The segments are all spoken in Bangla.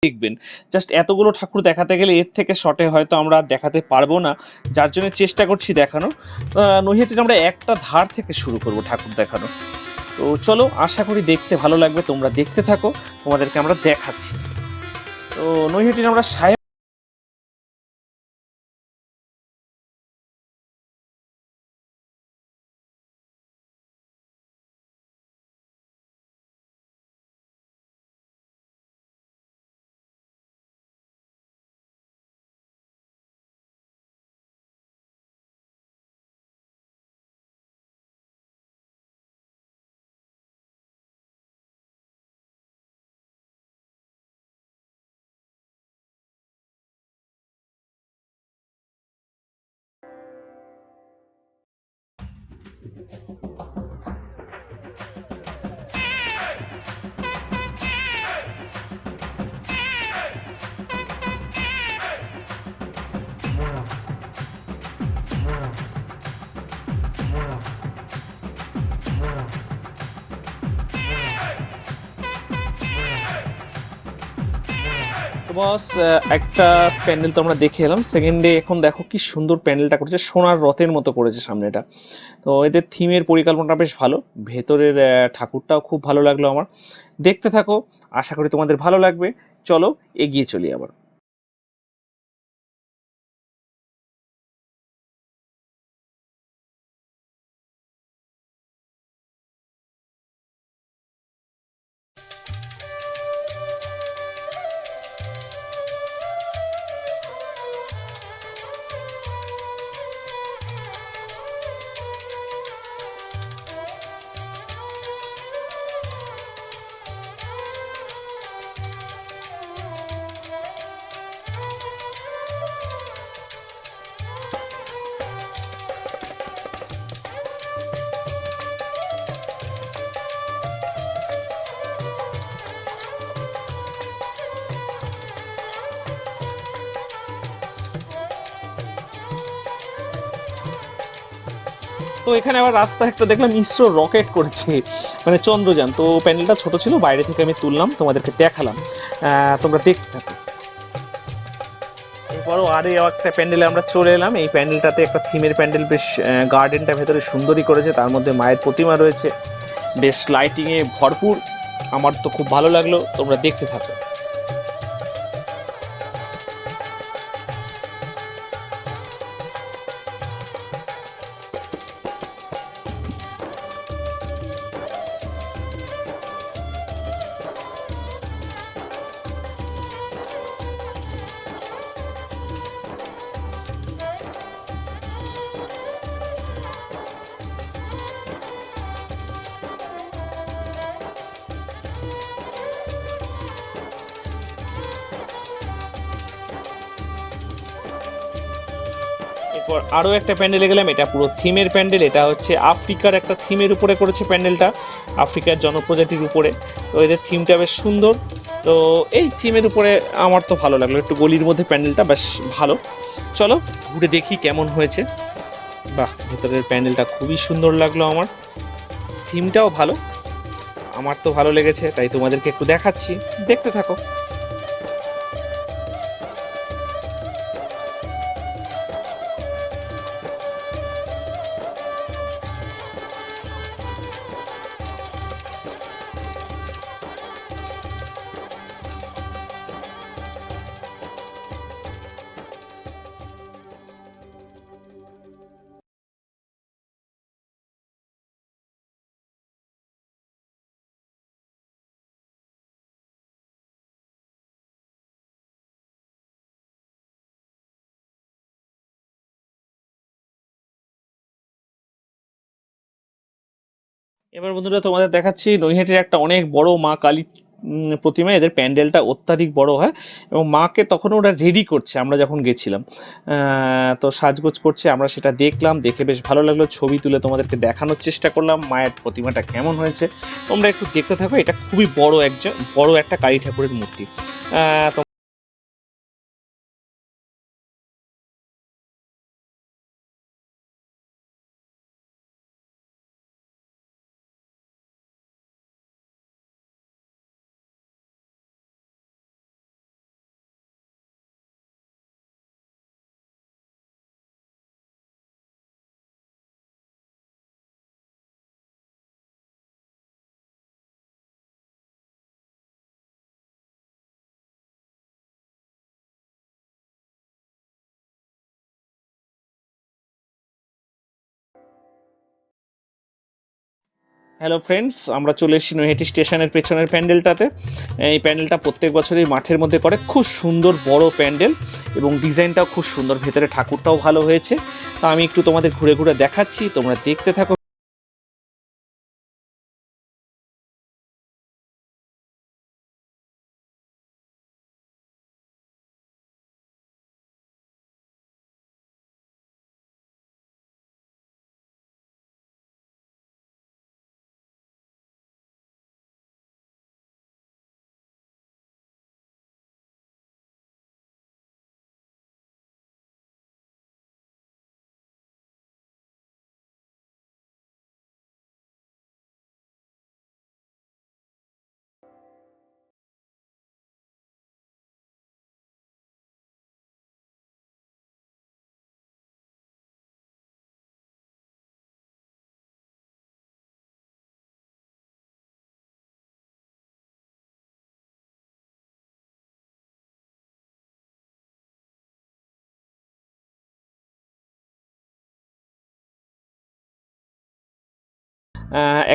দেখবেন। জাস্ট এতগুলো ঠাকুর দেখাতে গেলে এর থেকে শর্টে হয়তো আমরা দেখাতে পারবো না, যার জন্য চেষ্টা করছি দেখানোর। নৈহাটির আমরা একটা ধার থেকে শুরু করব ঠাকুর দেখানো। তো চলো, আশা করি দেখতে ভালো লাগবে, তোমরা দেখতে থাকো, তোমাদেরকে আমরা দেখাচ্ছি। তো নৈহাটির আমরা সাহেব বস, একটা প্যান্ডেল তো আমরা দেখে এলাম। সেকেন্ডে এখন দেখো কি সুন্দর প্যান্ডেলটা করেছে, সোনার রথের মতো করেছে সামনেটা। তো এদের থিমের পরিকল্পনাটা বেশ ভালো, ভেতরের ঠাকুরটাও খুব ভালো লাগলো আমার। দেখতে থাকো, আশা করি তোমাদের ভালো লাগবে। চলো এগিয়ে চলি আবার। তো এখানে আবার রাস্তায় একটা দেখলাম ইসরো রকেট করেছে, মানে চন্দ্রযান। তো প্যান্ডেলটা ছোট ছিল, বাইরে থেকে আমি তুললাম, তোমাদেরকে দেখালাম। তোমরা দেখতে থাকো। এরপরও আরে একটা প্যান্ডেলে আমরা চলে এলাম। এই প্যান্ডেলটাতে একটা থিমের প্যান্ডেল, বেশ গার্ডেনটা ভেতরে সুন্দরই করেছে, তার মধ্যে মায়ের প্রতিমা রয়েছে, বেশ লাইটিংয়ে ভরপুর। আমার তো খুব ভালো লাগলো, তোমরা দেখতে থাকো। এরপর আরও একটা প্যান্ডেলে গেলাম, এটা পুরো থিমের প্যান্ডেল। এটা হচ্ছে আফ্রিকার একটা থিমের উপরে করেছে প্যান্ডেলটা, আফ্রিকার জনপ্রজাতির উপরে। তো এদের থিমটা বেশ সুন্দর। তো এই থিমের উপরে আমার তো ভালো লাগলো, একটু গলির মধ্যে প্যান্ডেলটা বেশ ভালো। চলো ঘুরে দেখি কেমন হয়েছে। বাহ, ভেতরের প্যান্ডেলটা খুবই সুন্দর লাগলো আমার, থিমটাও ভালো, আমার তো ভালো লেগেছে, তাই তোমাদেরকে একটু দেখাচ্ছি, দেখতে থাকো। এবার বন্ধুরা তোমাদের দেখাচ্ছি নৈহাটির একটা অনেক বড় মা কালী প্রতিমা। এদের প্যান্ডেলটা অত্যাধিক বড় হয়, এবং মাকে তখন ওরা রেডি করছে আমরা যখন গেছিলাম। তো সাজগোজ করছে, আমরা সেটা দেখলাম, দেখে বেশ ভালো লাগলো, ছবি তুলে তোমাদেরকে দেখানোর চেষ্টা করলাম মায়ের প্রতিমাটা কেমন হয়েছে। তোমরা একটু দেখতে থাকো, এটা খুবই বড় একটা কালী ঠাকুরের মূর্তি। হ্যালো ফ্রেন্ডস, আমরা চলে এসেছি নৈহাটি স্টেশনের পেছনের প্যান্ডেলটাতে। এই প্যান্ডেলটা প্রত্যেক বছরই মাঠের মধ্যে করে, খুব সুন্দর বড় প্যান্ডেল এবং ডিজাইনটাও খুব সুন্দর, ভেতরে ঠাকুরটাও ভালো হয়েছে। তো আমি একটু তোমাদের ঘুরে ঘুরে দেখাচ্ছি, তোমরা দেখতে থাকো।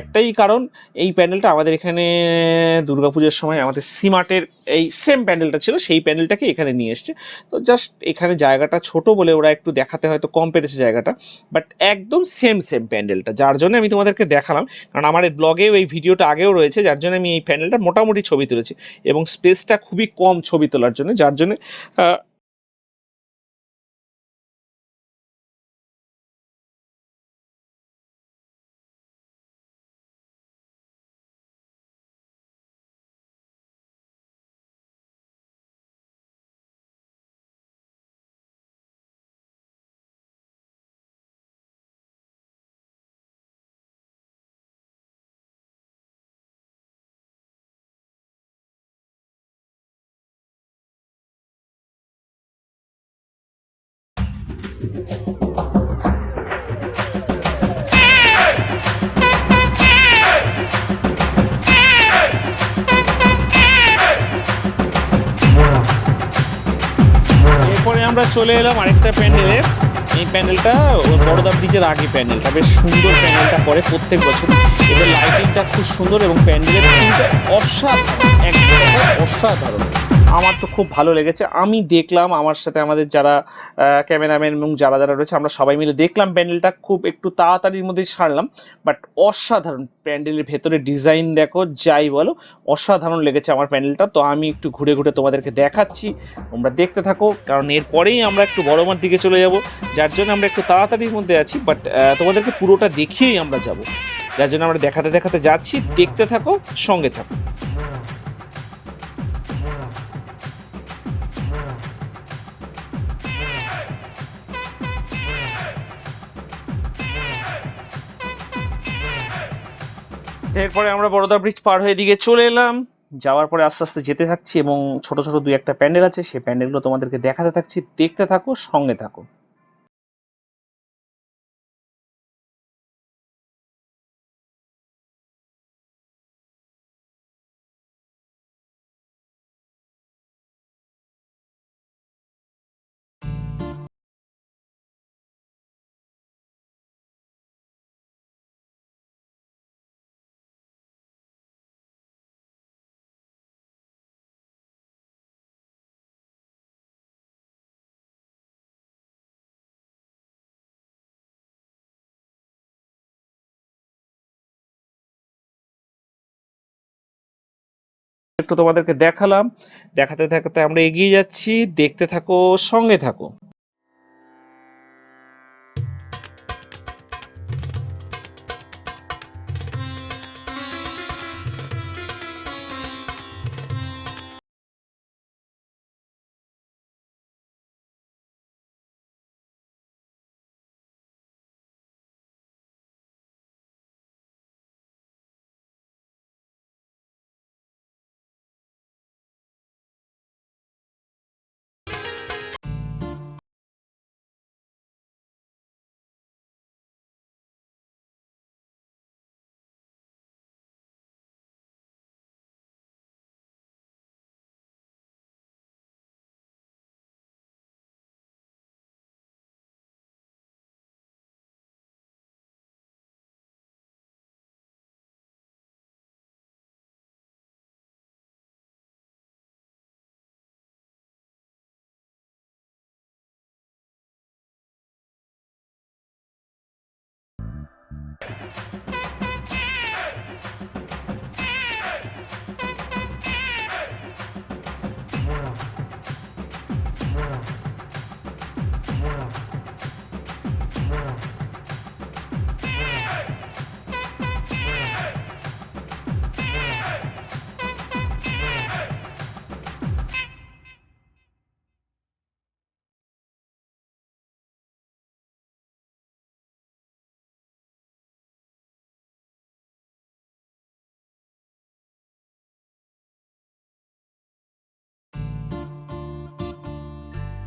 একটাই কারণ, এই প্যান্ডেলটা আমাদের এখানে দুর্গাপুজোর সময় আমাদের সিমার্টের এই সেম প্যান্ডেলটা ছিল, সেই প্যান্ডেলটাকে এখানে নিয়ে এসছে। তো জাস্ট এখানে জায়গাটা ছোট বলে ওরা একটু দেখাতে হয়তো কম পেরেছে জায়গাটা, বাট একদম সেম সেম প্যান্ডেলটা, যার জন্য আমি তোমাদেরকে দেখালাম। কারণ আমার এই ব্লগেও এই ভিডিওটা আগেও রয়েছে, যার জন্য আমি এই প্যান্ডেলটা মোটামুটি ছবি তুলেছি এবং স্পেসটা খুবই কম ছবি তোলার জন্য, যার জন্য এরপরে আমরা চলে এলাম আরেকটা প্যান্ডেলে। এই প্যান্ডেলটা বড়দা ব্রিজের আগে, প্যান্ডেলটা বেশ সুন্দর, প্যান্ডেলটা করে প্রত্যেক বছর। এদের লাইটিংটা খুব সুন্দর এবং প্যান্ডেলের থিমটা অসাধারণ, একদম অসাধারণ। আমার তো খুব ভালো লেগেছে। আমি দেখলাম, আমার সাথে আমাদের যারা ক্যামেরাম্যান এবং যারা যারা রয়েছে, আমরা সবাই মিলে দেখলাম প্যান্ডেলটা, খুব একটু তাড়াতাড়ির মধ্যেই সারলাম, বাট অসাধারণ। প্যান্ডেলের ভেতরে ডিজাইন দেখো, যাই বলো, অসাধারণ লেগেছে আমার প্যান্ডেলটা। তো আমি একটু ঘুরে ঘুরে তোমাদেরকে দেখাচ্ছি, তোমরা দেখতে থাকো, কারণ এরপরেই আমরা একটু বড় মাঠ দিকে চলে যাব, যার জন্য আমরা একটু তাড়াতাড়ির মধ্যে আছি। বাট তোমাদেরকে পুরোটা দেখিয়েই আমরা যাব, যার জন্য আমরা দেখাতে দেখাতে যাচ্ছি। দেখতে থাকো, সঙ্গে থাকো। এরপরে আমরা বড়দা ব্রিজ পার হয়ে দিকে চলে এলাম। যাওয়ার পরে আস্তে আস্তে যেতে থাকছি এবং ছোট ছোট দুই একটা প্যান্ডেল আছে, সেই প্যান্ডেলগুলো তোমাদেরকে দেখাতে থাকছি। দেখতে থাকো, সঙ্গে থাকো। একটু তোমাদেরকে দেখালাম, দেখাতে দেখাতে আমরা এগিয়ে যাচ্ছি। দেখতে থাকো, সঙ্গে থাকো।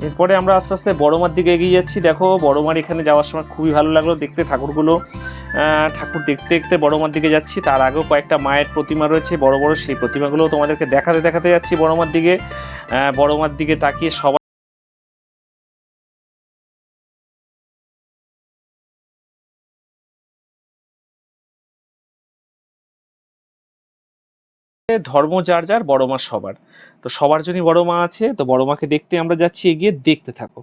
এরপরে আমরা আস্তে আস্তে বড়মার দিকে এগিয়ে যাচ্ছি। দেখো বড়মার এখানে যাওয়ার সময় খুবই ভালো লাগলো দেখতে ঠাকুরগুলো। ঠাকুর দেখতে দেখতে বড়মার দিকে যাচ্ছি। তার আগেও কয়েকটা মায়ের প্রতিমা রয়েছে বড় বড়, সেই প্রতিমাগুলো তোমাদেরকে দেখাতে দেখাতে যাচ্ছি বড়মার দিকে। বড়মার দিকে তাকিয়ে সবাই ধর্ম যার যার, বড় মা সবার। তো সবার জন্যই বড় মা আছে, তো বড় মাকে দেখতে আমরা যাচ্ছি, এগিয়ে দেখতে থাকো।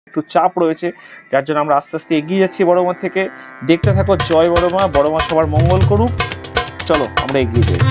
একটু চাপ রয়েছে, যার জন্য আমরা আস্তে আস্তে এগিয়ে যাচ্ছি বড় মা থেকে। দেখতে থাকো। জয় বড় মা, বড় মা সবার মঙ্গল করুক। চলো আমরা এগিয়ে যাই।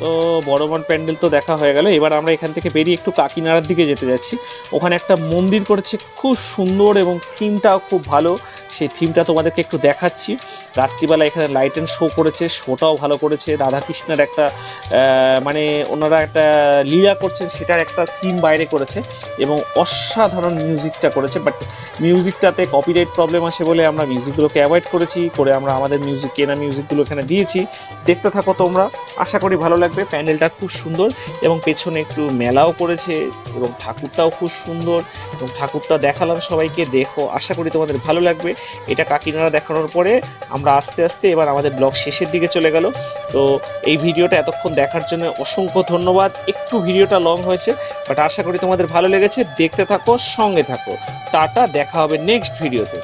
তো বড়মার প্যান্ডেল তো দেখা হয়ে গেল। এবার আমরা এখান থেকে বেরিয়ে একটু কাকিনাড়ার দিকে যেতে যাচ্ছি। ওখানে একটা মন্দির করেছে খুব সুন্দর এবং থিমটাও খুব ভালো, সেই থিমটা তোমাদেরকে একটু দেখাচ্ছি। রাত্রিবেলা এখানে লাইট অ্যান্ড শো করেছে, শোটাও ভালো করেছে। রাধাকৃষ্ণের একটা মানে ওনারা একটা লীলা করছেন, সেটার একটা থিম বাইরে করেছে এবং অসাধারণ মিউজিকটা করেছে। বাট মিউজিকটাতে কপিরাইট প্রবলেম আসে বলে আমরা মিউজিকগুলোকে অ্যাভয়েড করেছি, করে আমরা আমাদের কেনা মিউজিকগুলো এখানে দিয়েছি। দেখতে থাকো তোমরা, আশা করি ভালো লাগবে। প্যান্ডেলটা খুব সুন্দর এবং পেছনে একটু মেলাও করেছে এবং ঠাকুরটাও খুব সুন্দর, এবং ঠাকুরটা দেখালাম সবাইকে, দেখো, আশা করি তোমাদের ভালো লাগবে। এটা কাকিনাড়া দেখানোর পরে আমরা আস্তে আস্তে এবার আমাদের ব্লগ শেষের দিকে চলে গেল। তো এই ভিডিওটা এতক্ষণ দেখার জন্য অসংখ্য ধন্যবাদ। একটু ভিডিওটা লং হয়েছে, বাট আশা করি তোমাদের ভালো লেগেছে। দেখতে থাকো, সঙ্গে থাকো। টাটা, দেখা হবে নেক্সট ভিডিওতে।